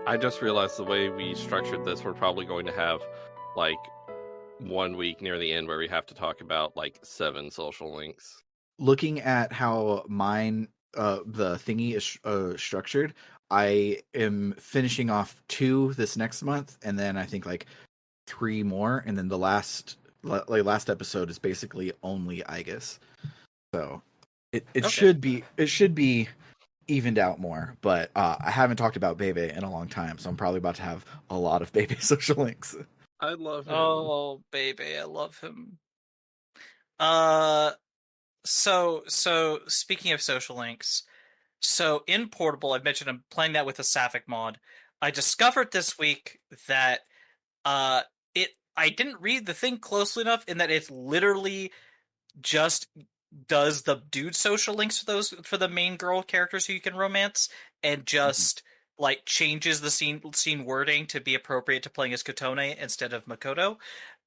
I just realized the way we structured this, we're probably going to have like 1 week near the end where we have to talk about like 7 social links. Looking at how mine, the thingy is structured, I am finishing off 2 this next month, and then I think like 3 more, and then the last episode is basically only Aegis. So it should be evened out more, but I haven't talked about Bebe in a long time, so I'm probably about to have a lot of Bebe social links. I love him. Oh, baby, I love him. So speaking of social links, so in Portable, I've mentioned I'm playing that with a Sapphic mod. I discovered this week that I didn't read the thing closely enough in that it's literally just does the dude social links for the main girl characters who you can romance, and just like changes the scene wording to be appropriate to playing as Kotone instead of Makoto.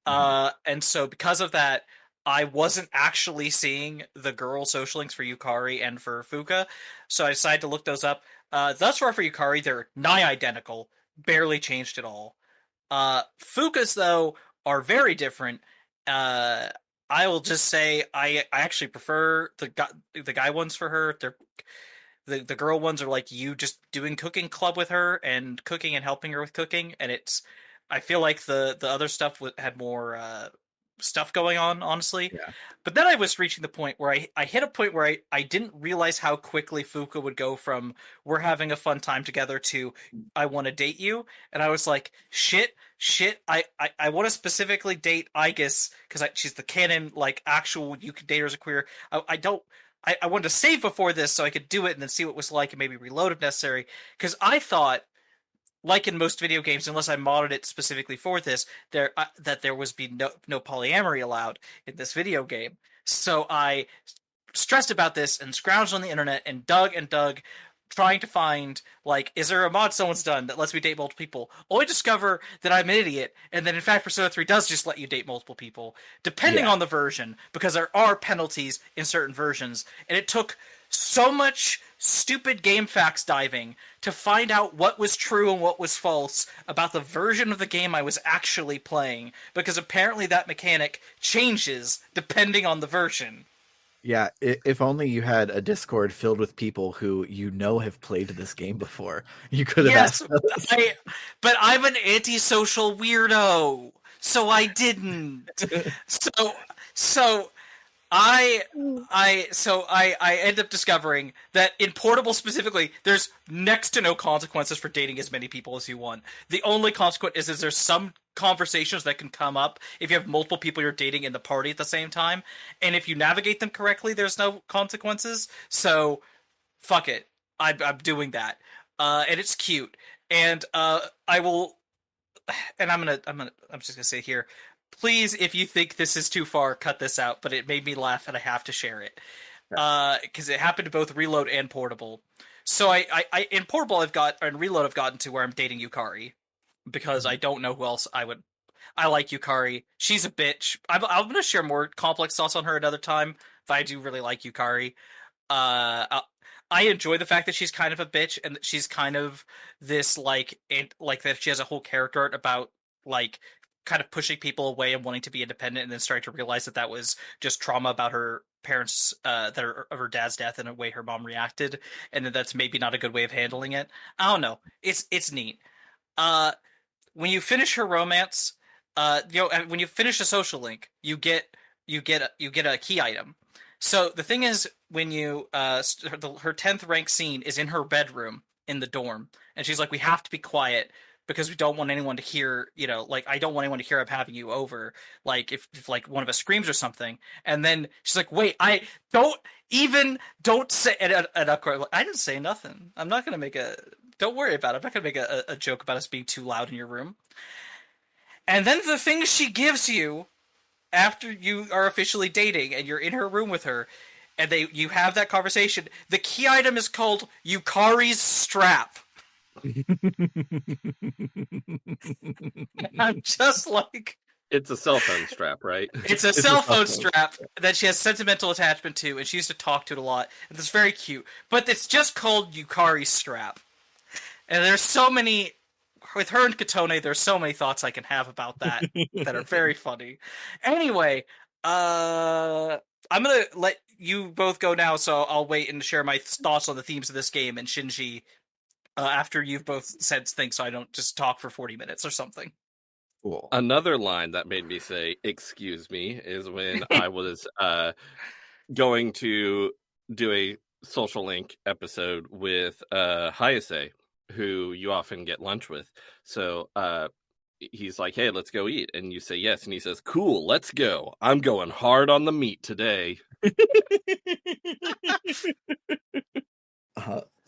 And so because of that, I wasn't actually seeing the girl social links for Yukari and for Fuka, so I decided to look those up. Thus far for Yukari, they're nigh identical, barely changed at all. Fuka's though are very different. Uh, I will just say I actually prefer the guy ones for her. The girl ones are like you just doing cooking club with her and cooking and helping her with cooking, and it's I feel like the other stuff had more stuff going on, honestly. Yeah. But then I was reaching the point where I hit a point where I didn't realize how quickly Fuka would go from we're having a fun time together to I want to date you, and I was like shit I want to specifically date Aegis because she's the canon like actual you can date her as a queer. I don't I wanted to save before this so I could do it and then see what it was like and maybe reload if necessary. Because I thought, like in most video games, unless I modded it specifically for this, that there was no polyamory allowed in this video game. So I stressed about this and scrounged on the internet and dug, trying to find like, is there a mod someone's done that lets me date multiple people? Only discover that I'm an idiot, and that in fact Persona 3 does just let you date multiple people, depending on the version, because there are penalties in certain versions, and it took so much stupid game facts diving to find out what was true and what was false about the version of the game I was actually playing, because apparently that mechanic changes depending on the version. Yeah, if only you had a Discord filled with people who have played this game before. You could have asked us. But I'm an antisocial weirdo, so I didn't. So I end up discovering that in Portable specifically, there's next to no consequences for dating as many people as you want. The only consequence is there's some conversations that can come up if you have multiple people you're dating in the party at the same time, and if you navigate them correctly, there's no consequences. So, fuck it, I'm doing that, and it's cute, and I will, and I'm just gonna say here. Please, if you think this is too far, cut this out. But it made me laugh, and I have to share it because it happened to both Reload and Portable. So I in Portable in Reload I've gotten to where I'm dating Yukari because I don't know who else I would. I like Yukari. She's a bitch. I'm going to share more complex thoughts on her another time. But I do really like Yukari. I enjoy the fact that she's kind of a bitch and that she's kind of this like that she has a whole character art about like kind of pushing people away and wanting to be independent, and then starting to realize that was just trauma about her parents, of her dad's death and the way her mom reacted, and that's maybe not a good way of handling it. I don't know. It's neat. When you finish her romance, when you finish a social link, you get a key item. So the thing is, when you her 10th rank scene is in her bedroom in the dorm, and she's like, "We have to be quiet." Because we don't want anyone to hear, like, I don't want anyone to hear I'm having you over. Like, if like one of us screams or something, and then she's like, "Wait, don't say." And I didn't say nothing. I'm not gonna make a. Don't worry about it. I'm not gonna make a joke about us being too loud in your room. And then the thing she gives you after you are officially dating and you're in her room with her, and you have that conversation. The key item is called Yukari's strap. I'm just like, it's a cell phone strap, right? It's a cell phone strap that she has sentimental attachment to, and she used to talk to it a lot. And it's very cute, but it's just called Yukari strap. And there's so many with her and Katone. There's so many thoughts I can have about that that are very funny. Anyway, I'm gonna let you both go now, so I'll wait and share my thoughts on the themes of this game and Shinji. After you've both said things, so I don't just talk for 40 minutes or something. Cool. Another line that made me say, "Excuse me," is when I was going to do a social link episode with Hayase, who you often get lunch with. So he's like, "Hey, let's go eat," and you say yes, and he says, "Cool, let's go. I'm going hard on the meat today."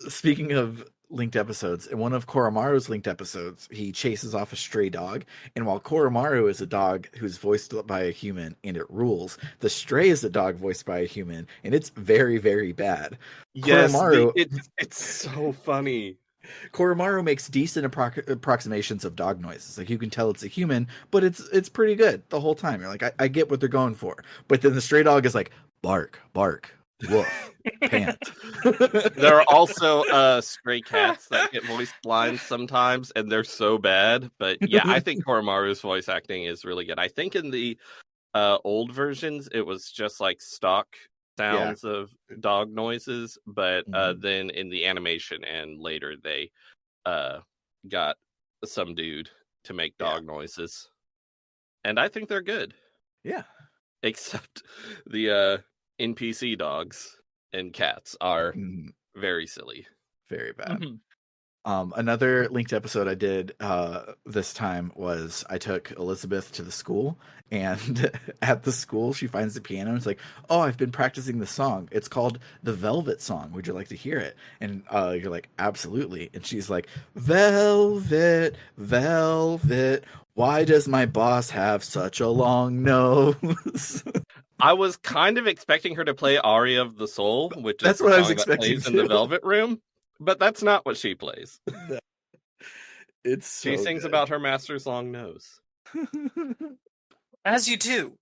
Speaking of linked episodes, in one of Koromaru's linked episodes, he chases off a stray dog, and while Koromaru is a dog who's voiced by a human and it rules, the stray is a dog voiced by a human, and it's very, very bad. Yes, Koromaru, it's so funny. Koromaru makes decent approximations of dog noises. Like you can tell it's a human, but it's pretty good the whole time. You're like, I get what they're going for. But then the stray dog is like, bark, bark, woof, pant. There are also stray cats that get voice lines sometimes, and they're so bad. But yeah, I think Koromaru's voice acting is really good. I think in the old versions, it was just like stock sounds of dog noises, but then in the animation and later they got some dude to make dog noises, and I think they're good. Yeah, except the NPC dogs and cats are very silly, very bad. Another linked episode I did this time was I took Elizabeth to the school, and at the school she finds the piano and it's like, oh, I've been practicing the song. It's called the Velvet Song. Would you like to hear it? And you're like, absolutely. And she's like, velvet, velvet. Why does my boss have such a long nose? I was kind of expecting her to play Aria of the Soul, which That's is what the I was song that expecting plays in the Velvet Room, but that's not what she plays. It's so she sings good. about her master's long nose. As you do.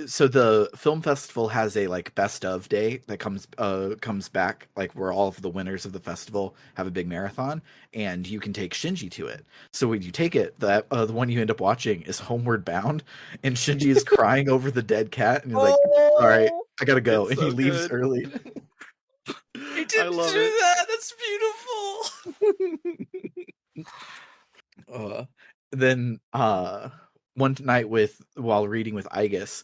So the film festival has a like best of day that comes back, like where all of the winners of the festival have a big marathon, and you can take Shinji to it. So when you take it, that the one you end up watching is Homeward Bound, and Shinji is crying over the dead cat, and he's like, "All right, I gotta go," and so he leaves good. early. He didn't do that. That's beautiful. Then one night while reading with Igus,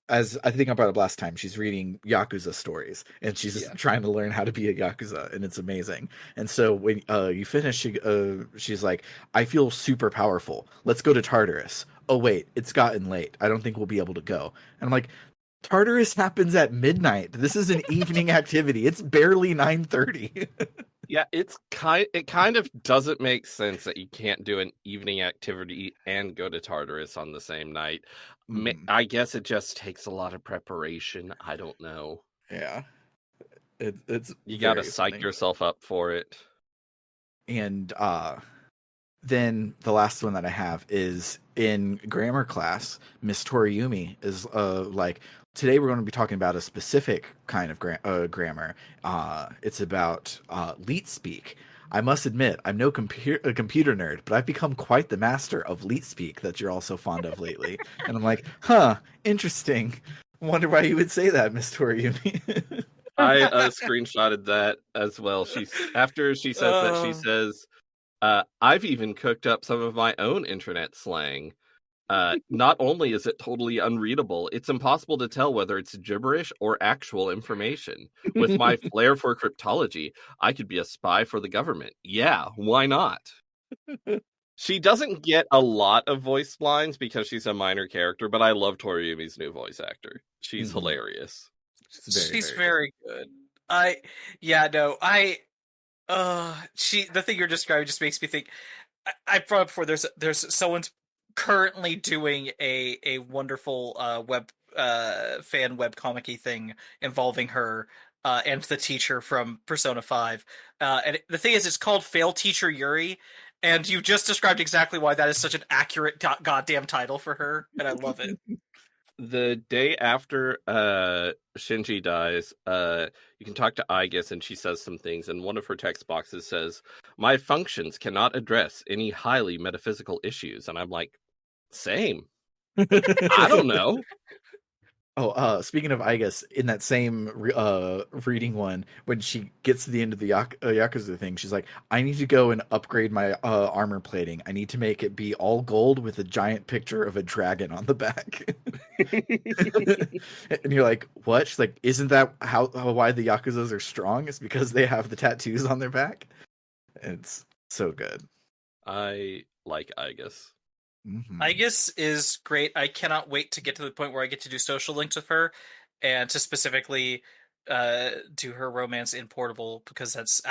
as I think I brought up last time, she's reading Yakuza stories, and she's just trying to learn how to be a Yakuza, and it's amazing. And so when you finish, she's like, I feel super powerful. Let's go to Tartarus. Oh wait, it's gotten late. I don't think we'll be able to go. And I'm like, Tartarus happens at midnight. This is an evening activity. It's barely 9:30. Yeah, it kind of doesn't make sense that you can't do an evening activity and go to Tartarus on the same night. I guess it just takes a lot of preparation. I don't know. Yeah, it's you got to psych yourself up for it. And then the last one that I have is in grammar class. Miss Toriumi is like, today we're going to be talking about a specific kind of grammar. It's about leet speak. I must admit, I'm no computer nerd, but I've become quite the master of leet speak that you're all so fond of lately. And I'm like, huh, interesting. Wonder why you would say that, Miss Toriumi. I screenshotted that as well. After she says that, she says, I've even cooked up some of my own internet slang. Not only is it totally unreadable, it's impossible to tell whether it's gibberish or actual information. With my flair for cryptology, I could be a spy for the government. Yeah, why not? She doesn't get a lot of voice lines because she's a minor character, but I love Toriumi's new voice actor. She's hilarious. She's very good. The thing you're describing just makes me think. I brought up before. There's someone's currently doing a wonderful fan webcomic-y thing involving her and the teacher from Persona 5. And the thing is, it's called Fail Teacher Yuri, and you just described exactly why that is such an accurate goddamn title for her, and I love it. The day after Shinji dies, you can talk to Igus, and she says some things, and one of her text boxes says, "My functions cannot address any highly metaphysical issues." And I'm like, same. I don't know. Oh, speaking of Igus, in that same reading one, when she gets to the end of the Yakuza thing, she's like, I need to go and upgrade my armor plating. I need to make it be all gold with a giant picture of a dragon on the back. And you're like, what? She's like, isn't that why the Yakuzas are strong? It's because they have the tattoos on their back? It's so good. I like Igus. Igus is great. I cannot wait to get to the point where I get to do social links with her and to specifically do her romance in Portable, because that's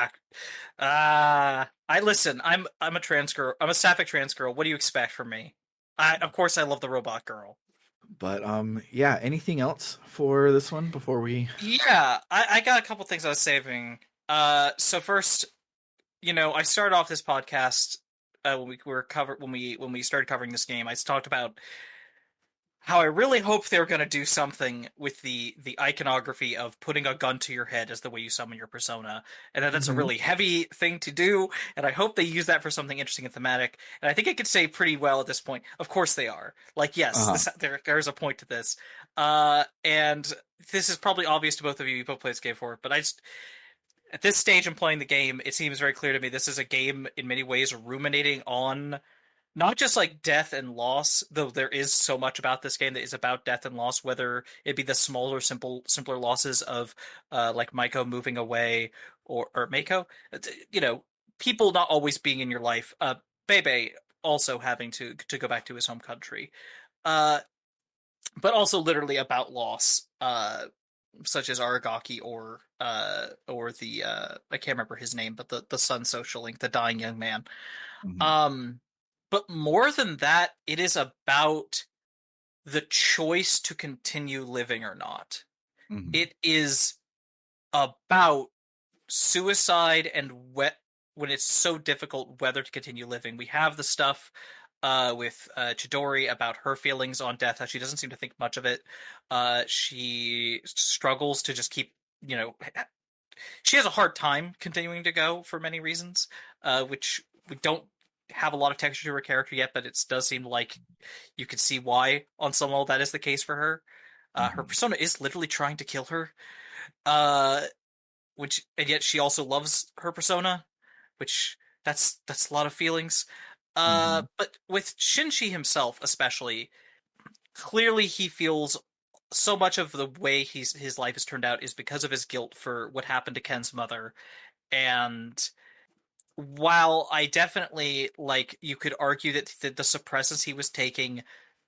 I'm a trans girl. I'm a sapphic trans girl. What do you expect from me? Of course I love the robot girl. But anything else for this one before we... Yeah, I got a couple things I was saving So first, I started off this podcast when we started covering this game. I talked about how I really hope they're going to do something with the iconography of putting a gun to your head as the way you summon your persona, and that's a Mhm. really heavy thing to do. And I hope they use that for something interesting and thematic. And I think I could say pretty well at this point. Of course they are. Like, yes, Uh-huh. there's a point to this. And this is probably obvious to both of you. You both played this game before, but at this stage in playing the game, it seems very clear to me this is a game in many ways ruminating on not just like death and loss, though there is so much about this game that is about death and loss, whether it be the smaller, simpler losses of like Maiko moving away or Mako, people not always being in your life, Bebe also having to go back to his home country, uh, but also literally about loss, such as Aragaki or the I can't remember his name, but the Sun Social Link, the dying young man. Mhm. But more than that, it is about the choice to continue living or not. Mhm. It is about suicide and when it's so difficult whether to continue living. We have the stuff with Chidori about her feelings on death, how she doesn't seem to think much of it. She struggles to just keep, you know, she has a hard time continuing to go for many reasons, which we don't have a lot of texture to her character yet, but it does seem like you can see why on some level that is the case for her. Her Mhm. persona is literally trying to kill her, uh, and yet she also loves her persona, which that's a lot of feelings. Mhm. But with Shinji himself, especially, clearly he feels so much of the way his life has turned out is because of his guilt for what happened to Ken's mother. And while I definitely like, you could argue that the suppressants he was taking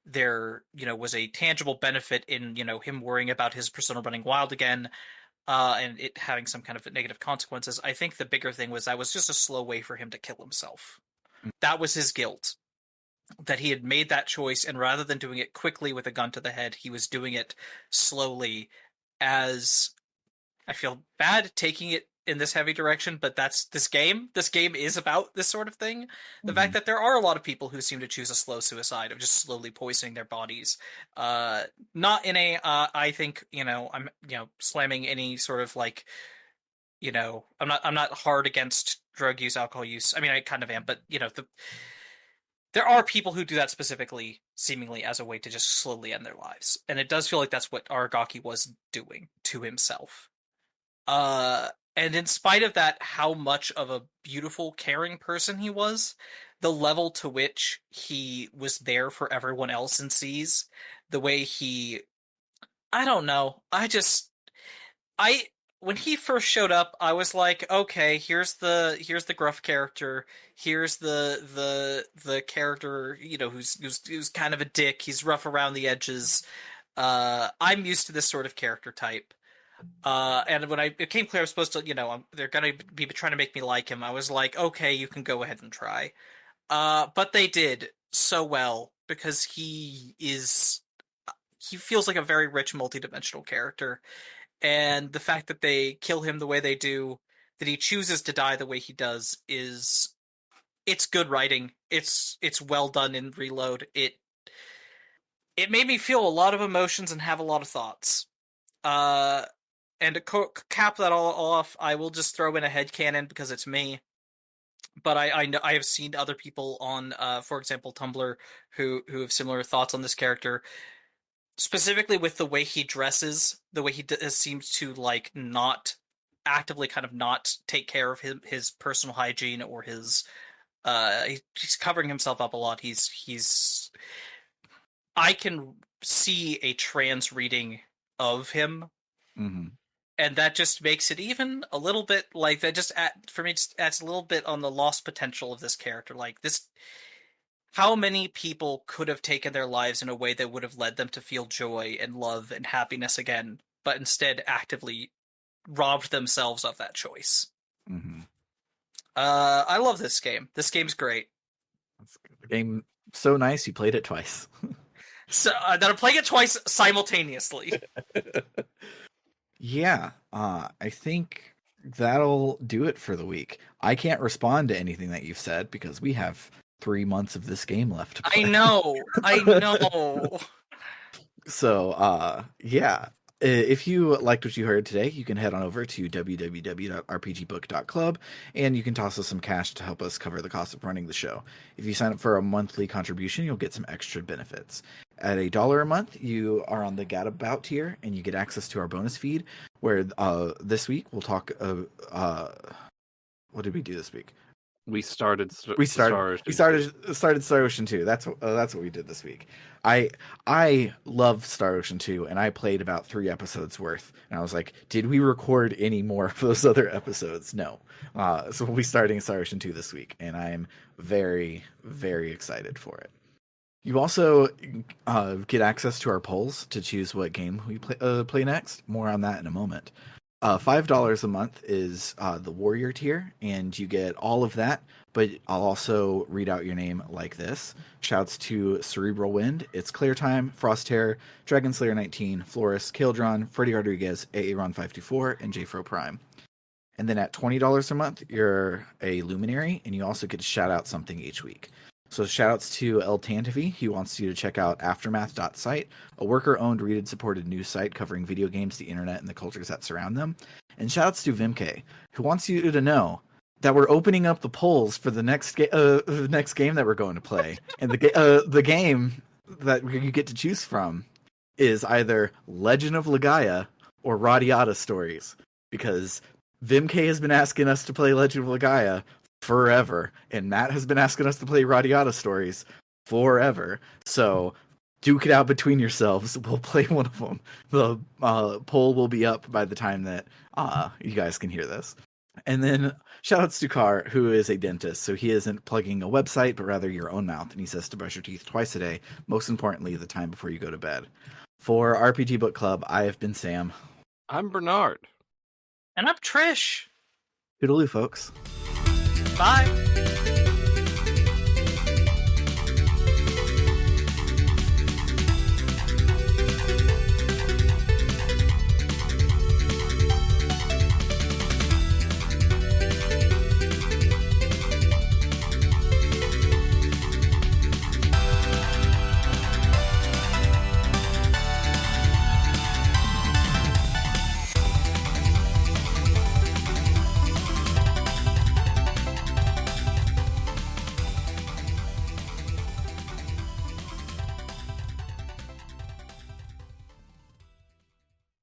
there, was a tangible benefit in, him worrying about his persona running wild again, and it having some kind of negative consequences. I think the bigger thing was that was just a slow way for him to kill himself. That was his guilt, that he had made that choice, and rather than doing it quickly with a gun to the head, he was doing it slowly. As I feel bad taking it in this heavy direction, but that's this game. This game is about this sort of thing. The fact Mhm. that there are a lot of people who seem to choose a slow suicide of just slowly poisoning their bodies. Uh, Not in a, I think, I'm, slamming any sort of like, I'm not hard against drug use, alcohol use. I mean, I kind of am, but there are people who do that specifically, seemingly as a way to just slowly end their lives. And it does feel like that's what Aragaki was doing to himself. Uh, and in spite of that, how much of a beautiful, caring person he was, the level to which he was there for everyone else and sees the way I don't know. I, when he first showed up, I was like, okay, here's the gruff character. Here's the character, who's kind of a dick. He's rough around the edges. I'm used to this sort of character type. And when it became clear I was supposed to, they're gonna be trying to make me like him, I was like, okay, you can go ahead and try. But they did so well because he feels like a very rich, multidimensional character, and the fact that they kill him the way they do, that he chooses to die the way he does, it's good writing. It's well done in Reload. It made me feel a lot of emotions and have a lot of thoughts. Uh, And to cap that all off, I will just throw in a headcanon because it's me. But I know I have seen other people on, for example, Tumblr who have similar thoughts on this character, specifically with the way he dresses, the way he seems to like not actively kind of not take care of his personal hygiene or his he's covering himself up a lot. He's I can see a trans reading of him, Mhm. and that just makes it even a little bit like that. For me, just adds a little bit on the lost potential of this character. Like this, how many people could have taken their lives in a way that would have led them to feel joy and love and happiness again, but instead actively robbed themselves of that choice. Mhm. I love this game. This game's great. That's good. The game so nice you played it twice. So that I'm playing it twice simultaneously. Yeah, I think that'll do it for the week. I can't respond to anything that you've said because we have 3 months of this game left to play. I know. So, yeah. If you liked what you heard today, you can head on over to www.rpgbook.club and you can toss us some cash to help us cover the cost of running the show. If you sign up for a monthly contribution, you'll get some extra benefits. At $1 a month, you are on the Gadabout tier and you get access to our bonus feed where this week we'll talk what did we do this week? We started Star Ocean 2. That's what we did this week. I love Star Ocean 2, and I played about 3 episodes worth. And I was like, did we record any more of those other episodes? No. So we'll be starting Star Ocean 2 this week, and I'm very, very excited for it. You also get access to our polls to choose what game we play next. More on that in a moment. $5 a month is the Warrior tier, and you get all of that, but I'll also read out your name like this. Shouts to Cerebral Wind, It's Clear Time, Frost Terror, Dragon Slayer 19, Florist, Kildron, Freddy Rodriguez, Aaron524, and JFro Prime. And then at $20 a month, you're a Luminary, and you also get to shout out something each week. So shoutouts to El Tantavi. He wants you to check out Aftermath.site, a worker-owned, readed-supported news site covering video games, the internet, and the cultures that surround them. And shoutouts to Vimke, who wants you to know that we're opening up the polls for the next game that we're going to play. And the game that you get to choose from is either Legend of Legaia or Radiata Stories. Because Vimke has been asking us to play Legend of Legaia forever, and Matt has been asking us to play Radiata Stories forever. So duke it out between yourselves. We'll play one of them. The poll will be up by the time that you guys can hear this. And then shoutouts to Carr, who is a dentist, so he isn't plugging a website, but rather your own mouth, and he says to brush your teeth twice a day, most importantly, the time before you go to bed. For RPG Book Club, I have been Sam. I'm Bernard. And I'm Trish. Toodaloo, folks. Bye.